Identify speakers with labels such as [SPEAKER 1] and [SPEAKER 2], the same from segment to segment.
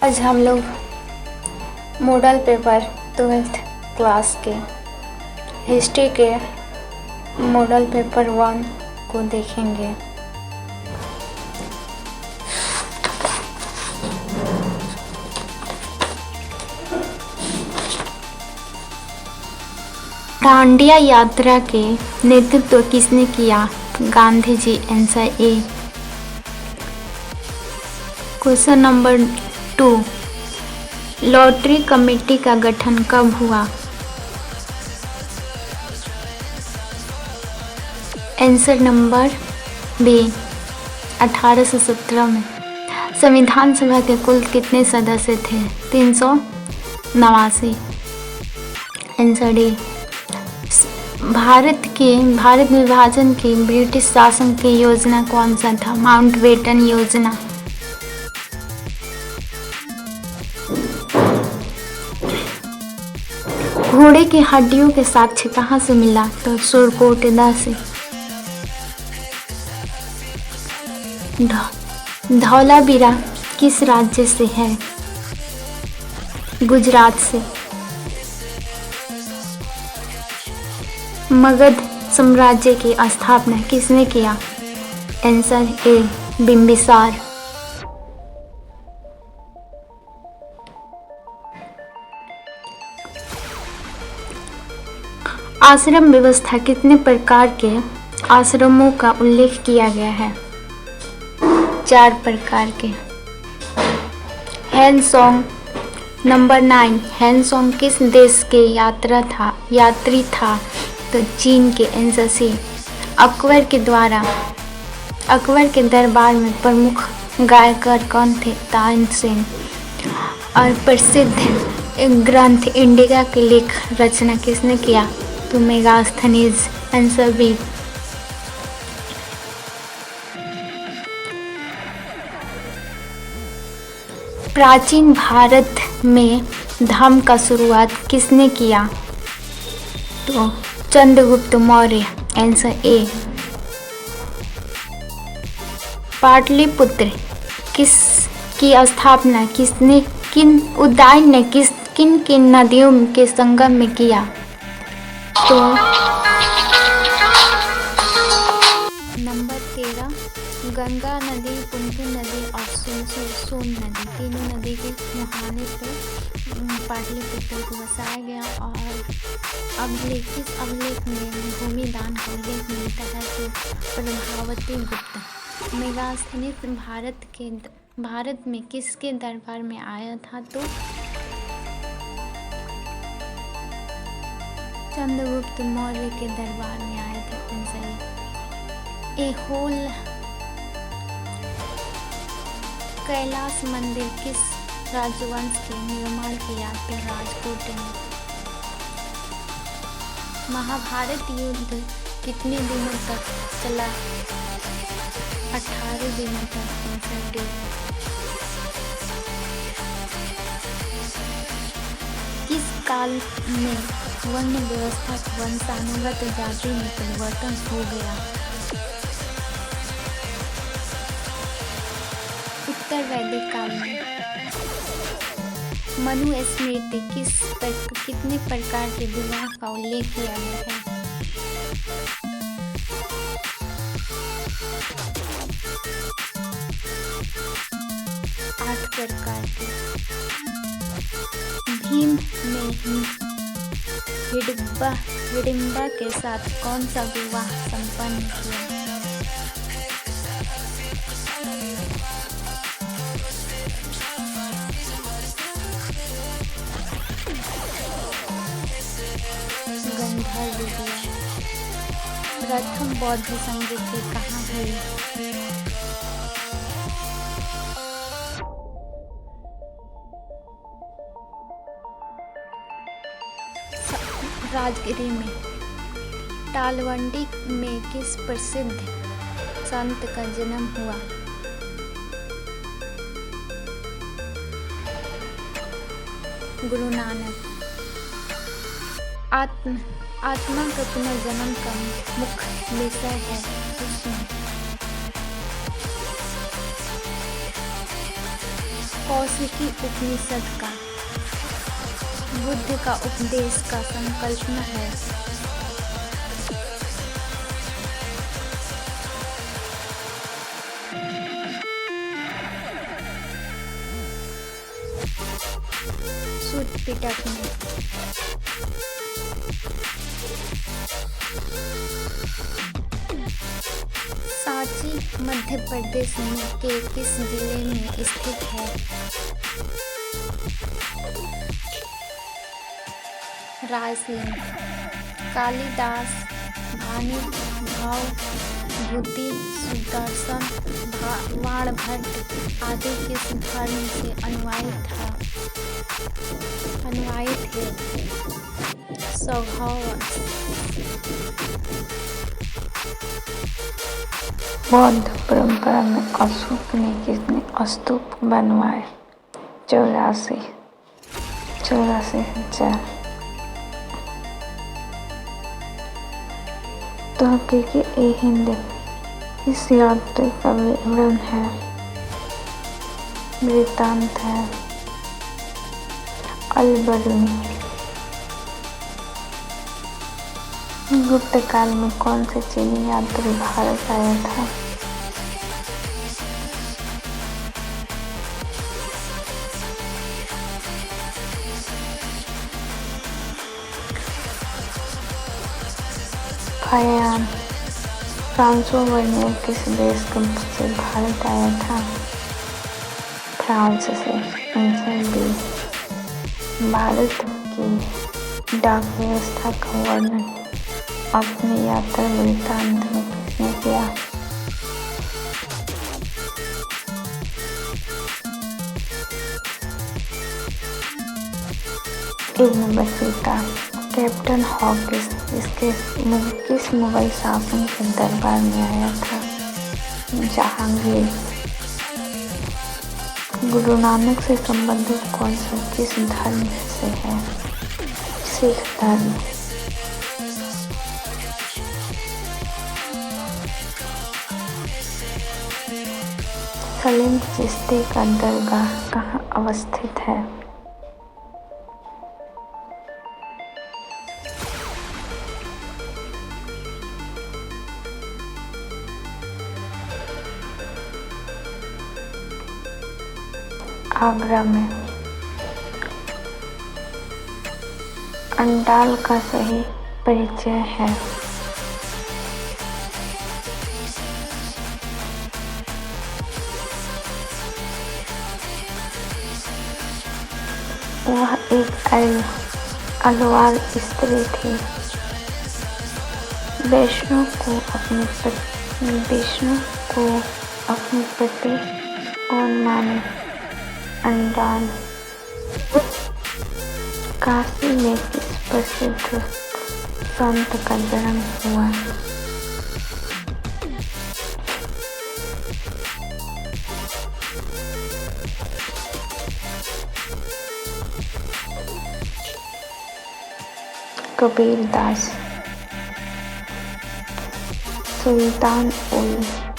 [SPEAKER 1] आज हम लोग मॉडल पेपर 12th क्लास के हिस्ट्री के मॉडल पेपर 1 को देखेंगे। दांडिया यात्रा के नेतृत्व किसने किया? Gandhi ji. Answer A. Question number 2, lottery committee का गठन कब हुआ? आंसर नंबर बी, 1817 में। संविधान सभा के कुल कितने सदस्य थे? 389। Answer D. भारत विभाजन की ब्रिटिश शासन की योजना कौन सा था? माउंटबेटन योजना। घोड़े की हड्डियों के साक्ष्य कहाँ से मिला? तो सुरकोटदा से। धौलावीरा किस राज्य से है? गुजरात से। मगध साम्राज्य की स्थापना किसने किया? Answer A, Bimbisara. आश्रम व्यवस्था कितने प्रकार के आश्रमों का उल्लेख किया गया है? 4 प्रकार के। हैनसोंग। नंबर 9, हैनसोंग किस देश के यात्री था? तो चीन के। Answer C. अकबर के दरबार में प्रमुख गायकर कौन थे? तानसेन। और प्रसिद्ध ग्रंथ इंडिका के लेख रचना किसने किया? तो मेगास्थनीज। Answer B. प्राचीन भारत में धर्म का शुरुआत किसने किया? तो चंद्रगुप्त मौर्य। Answer A. पाटलिपुत्र किस की स्थापना किन उदय ने किन नदियों के संगम में किया? तो नंबर 13, गंगा नदी, पुनपुन नदी और सोन नदी, तीनों नदी के मुहाने पर पाटलिपुत्र को बसाया गया। और किस अभिलेख में भूमि दान का उल्लेख मिलता है? तो प्रभावती गुप्त। मेगास्थनीज भारत में किसके दरबार में आया था? तो चंद्रगुप्त मौर्य के दरबार में आए थे। ऐहोल कैलाश मंदिर किस राजवंश के निर्माण किया? तो राजपूत ने। महाभारत युद्ध कितने दिनों तक चला? 18 दिनों तक। Answer D. किस काल में वर्ण व्यवस्था वंशानुगत जाति में परिवर्तन हो गया? उत्तर वैदिक काल में। मनुस्मृति कितने प्रकार के विवाह का उल्लेख किया गया है? 8 प्रकार के। भीम ने हिडिंबा के साथ कौन सा विवाह संपन्न किया? गंधर्व विवाह। प्रथम बौद्ध संगीत कहाँ हुई? राजगिरी में। टालवंडी में किस प्रसिद्ध संत का जन्म हुआ? गुरु नानक। आत्मा का पुनर्जन्म का मुख्य विषय है कौशिकी उपनिषद का बुद्ध का उपदेश का संकल्पना है। सूत पिटक में सांची मध्य प्रदेश के किस जिले में स्थित है? रायसेन। कालिदास, भानी भाव, बुद्धि, सुदर्शन, बाणभट्ट आदि किस धर्म से अनुयायी थे? स्वभाववश।
[SPEAKER 2] बौद्ध परंपरा में अशोक ने कितने स्तूप बनवाए? 84,000। तहकीकी हिंद इस यात्रा का विवरण है, वृत्तांत है। अल-बरूनी। गुप्त काल में कौन से चीनी यात्री भारत आया था? फायान। फ्रांसो वर्नियर किस देश से भारत आया था? फ्रांस से। Answer B. भारत की डाक व्यवस्था का वर्णन अपनी यात्रा वृत्तांत में किसने किया? Ibn Battuta. कैप्टन हॉकिंस किस मुगल शासन के दरबार में आया था? जहांगीर। गुरु नानक से संबंधित कौन सा किस धर्म से है? सिख धर्म। सलीम चिश्ती का दरगाह कहाँ अवस्थित है? आगरा में। अंडाल का सही परिचय है? वह एक अलवार स्त्री थी। विष्णु को अपने पति कौन माने? अंडाल। काशी में किस प्रसिद्ध संत का जन्म हुआ? कबीरदास। सुल्तान उल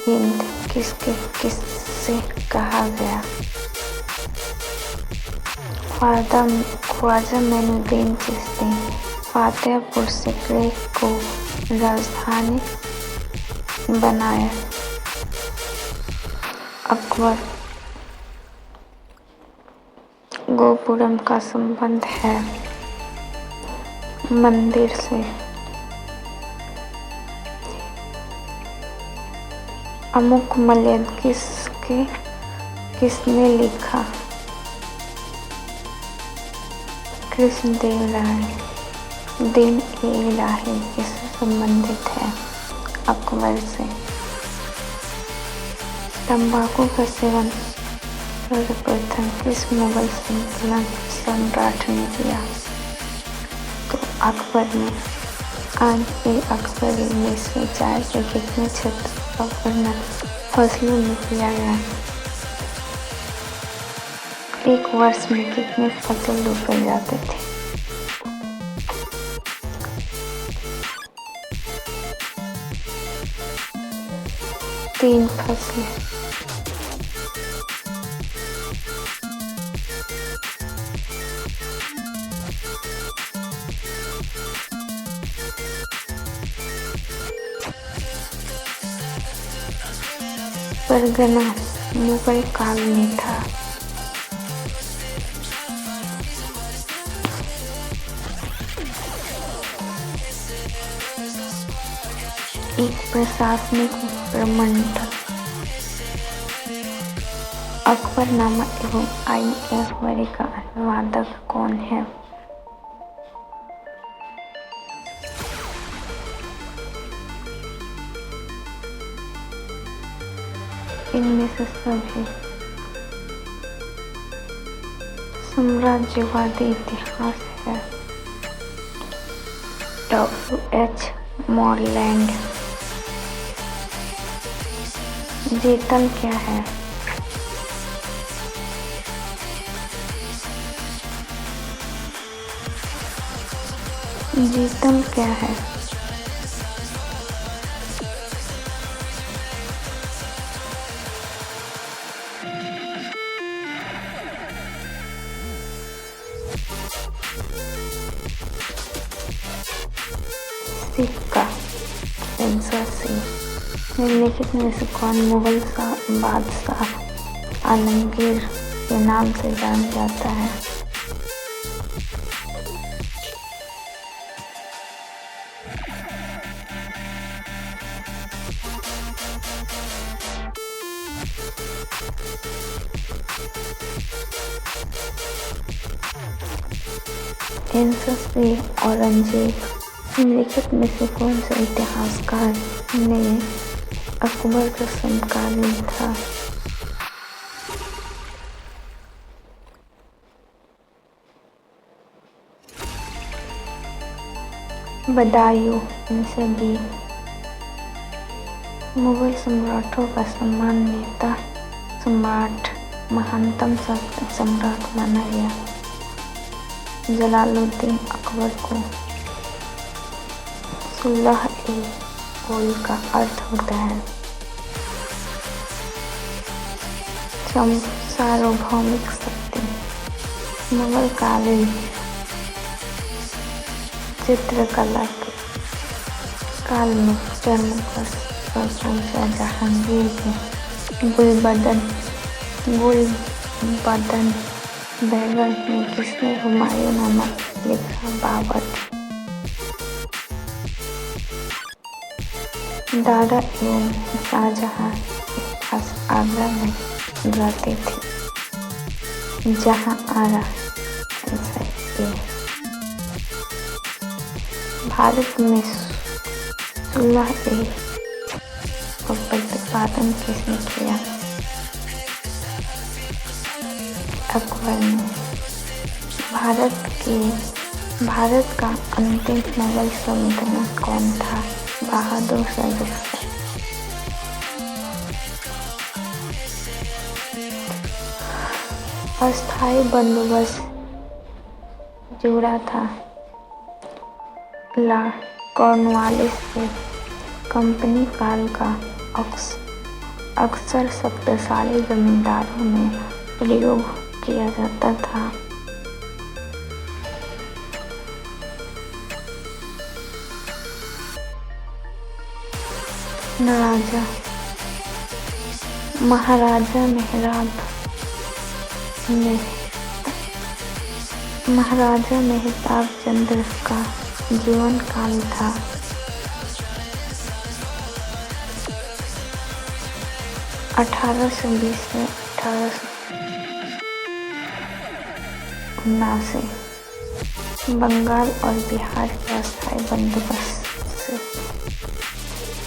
[SPEAKER 2] हिंद किससे कहा गया? ख्वाजा मोइनुद्दीन चिश्ती। फतेहपुर सिकरे को राजधानी बनाया? अकबर। गोपुरम का संबंध है मंदिर से। अमुकमल्यद किसने लिखा? कृष्णदेवराय। दिन-ए-इलाही किससे संबंधित है? अकबर से। तंबाकू का सेवन सर्वप्रथम किस मुगल सम्राट ने किया? तो अकबर ने। आज के अकबरी में से 4 के कितने क्षेत्र का वर्णन फसलों में किया गया? एक वर्ष में कितने फसल रोपे जाते थे? 3 फसलें। परगना मुगल काल में था। एक प्रशासनिक प्रमंडल। अकबरनामा एवं आईन अकबरी का अनुवादक कौन है? इनमें से सभी साम्राज्यवादी इतिहास है। W.H. मॉरलैंड। जेतल क्या है? जेतल क्या है? सिक्का। सेंसरशिप। निम्नलिखित में से कौन मुगल बादशाह आलमगीर के नाम से जाना जाता है? औरंगजेब। निम्नलिखित में से कौन सा इतिहासकार ने अकबर का समकालीन था? बदायूं। इनसे भी मुगल सम्राटों का सम्मान नेता सम्राट महानतम सम्राट माना गया। जलालुद्दीन अकबर को सुलह-ए-कौल का अर्थ होता है सार्वभौमिक शक्ति। मुगल कालीन चित्रकला के काल में चर्मकार जहांगीर के गुलबदन बैगर में किसने हुमायूं नामा लिखा? बाबर। दारा एवं शाहजहां के पास आगरा में रहते थे। जहां आरा भारत में सुलह-ए-कौल का प्रतिपादन किसने किया? अकबर ने। भारत का अंतिम मुगल सल्तनत कौन था? बहादुर शाह जफर। अस्थायी बंदोबस्त जुड़ा था कॉर्नवालिस से। कंपनी काल का अक्सर शक्तिशाली जमींदारों में प्रयोग किया जाता था। महाराजा मेहताब चंद्र का जीवन काल था। अठारह सौ 20 से 1879। बंगाल और बिहार के अस्थायी बंदोबस्त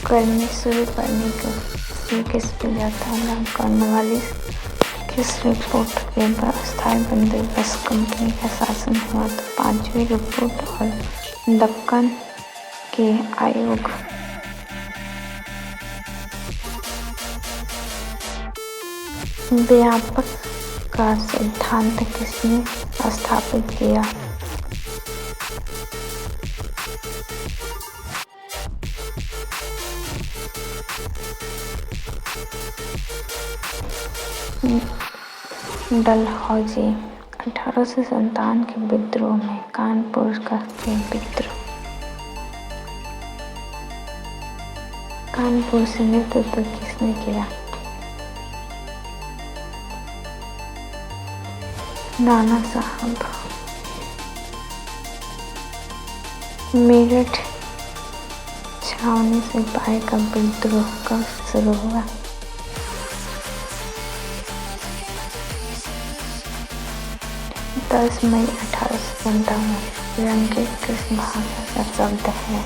[SPEAKER 2] करने शुरू करने के लिए किस प्रजा था? कॉर्नवालिस। किस रिपोर्ट के बाद अस्थायी बंदोबस्त कंपनी का शासन हुआ? तो 5वीं रिपोर्ट और दक्कन के आयोग। व्यापक का सिद्धांत किसने स्थापित किया? डलहौजी। 1857 के विद्रोह में कानपुर से नेतृत्व किसने किया? नाना साहब। मेरठ छावनी सिपाही का विद्रोह कब शुरू हुआ? 10 मई 1857। रंगीत किस भाषा का शब्द है?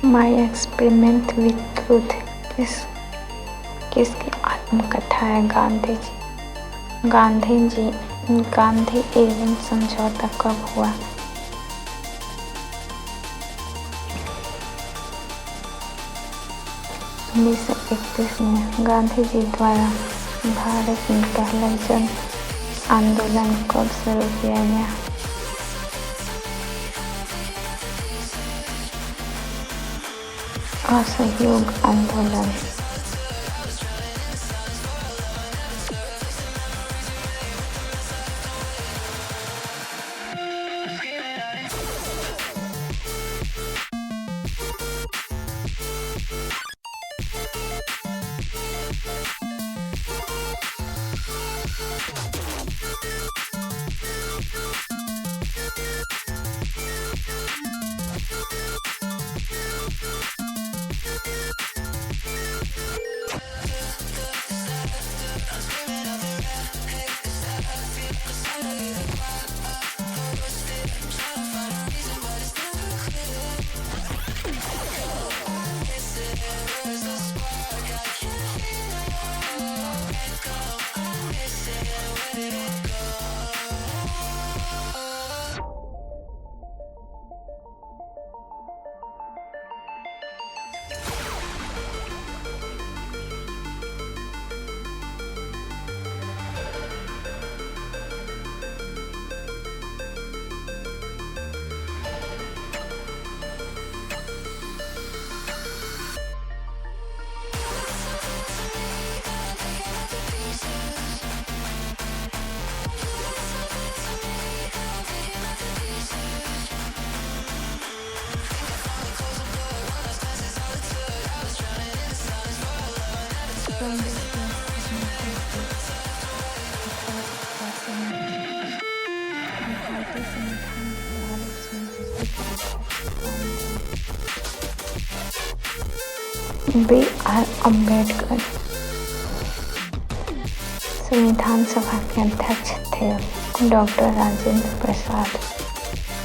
[SPEAKER 2] माई एक्सपेरिमेंट विथ ट्रूथ किसकी आत्मकथा है? गांधी एवं समझौता कब हुआ? 1931 में। गांधी जी द्वारा भारत में पहला जन आंदोलन कब शुरू किया गया? असहयोग आंदोलन।
[SPEAKER 1] डॉक्टर संविधान के आलोक संस्कृति के अध्यक्ष।
[SPEAKER 2] बी आर अम्बेडकर संविधान सभा के अध्यक्ष थे। डॉक्टर राजेंद्र प्रसाद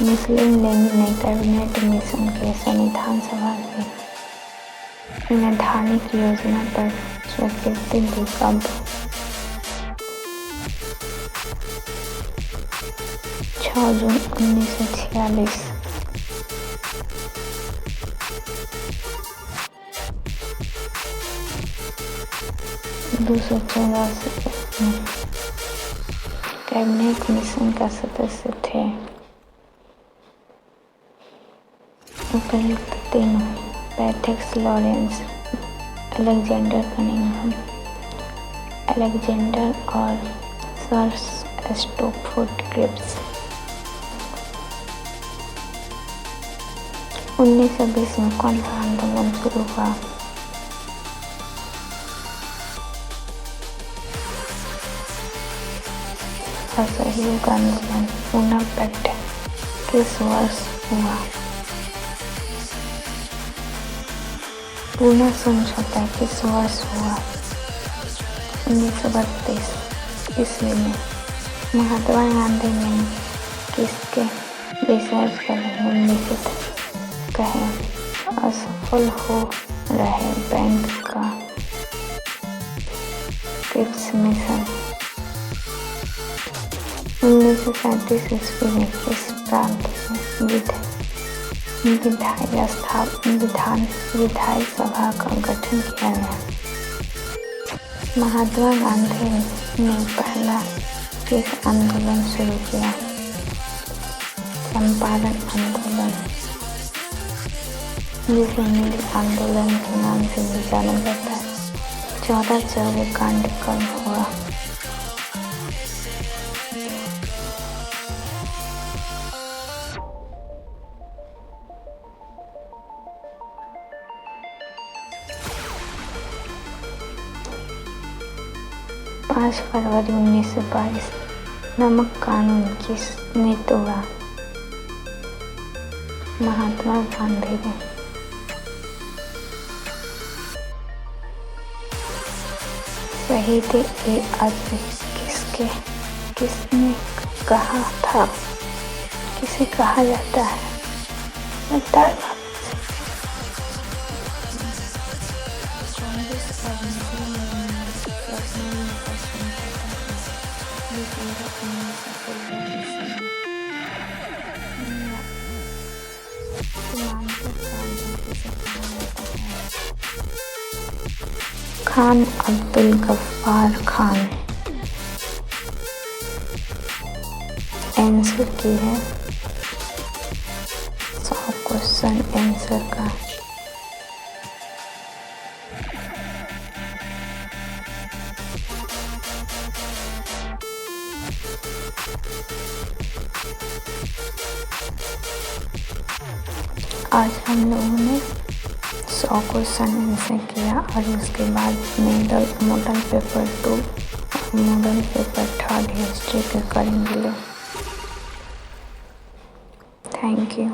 [SPEAKER 2] मुस्लिम लीग ने कैबिनेट मिशन के संविधान सभा की निर्धारित योजना पर स्वीकृति दी। कब? 6 जून 1946। कैबिनेट मिशन का सदस्य थे। उपयुक्त तीनों पैथिक्स लॉरेंस, अलेक्जेंडर कनिंघम, अलेक्जेंडर और सर स्टोकफोर्ड क्रिप्स। 1920 में कौन सा आंदोलन शुरू हुआ? असहयोग आंदोलन। पूना पैक्ट किस वर्ष हुआ? पूना समझौता किस वर्ष हुआ? 1932 ईस्वी में। महात्मा गांधी ने किसके विषय पर निम्नलिखित कहे? असफल हो रहे बैंक का क्रिप्स मिशन। 1937 ईस्वी में किस प्रांत में विधायी सभा का गठन किया गया? महात्मा गांधी ने पहला किस आंदोलन शुरू किया? चंपारण आंदोलन, जिसे नील आंदोलन के नाम से भी जाना जाता है। 14 चौबे कांड कब हुआ? फरवरी 1922। नमक कानून किसने तोड़ा? महात्मा गांधी ने। शहीद-ए-आज़म किसने कहा था? किसे कहा जाता है? खान अब्दुल गफ्फार खान। आंसर की है 100 क्वेश्चन आंसर का। आज हम लोगों ने 100 क्वेश्चन आंसर किया और उसके बाद मॉडल पेपर 2 और मॉडल पेपर 3 हिस्ट्री के करेंगे लोग। Thank you.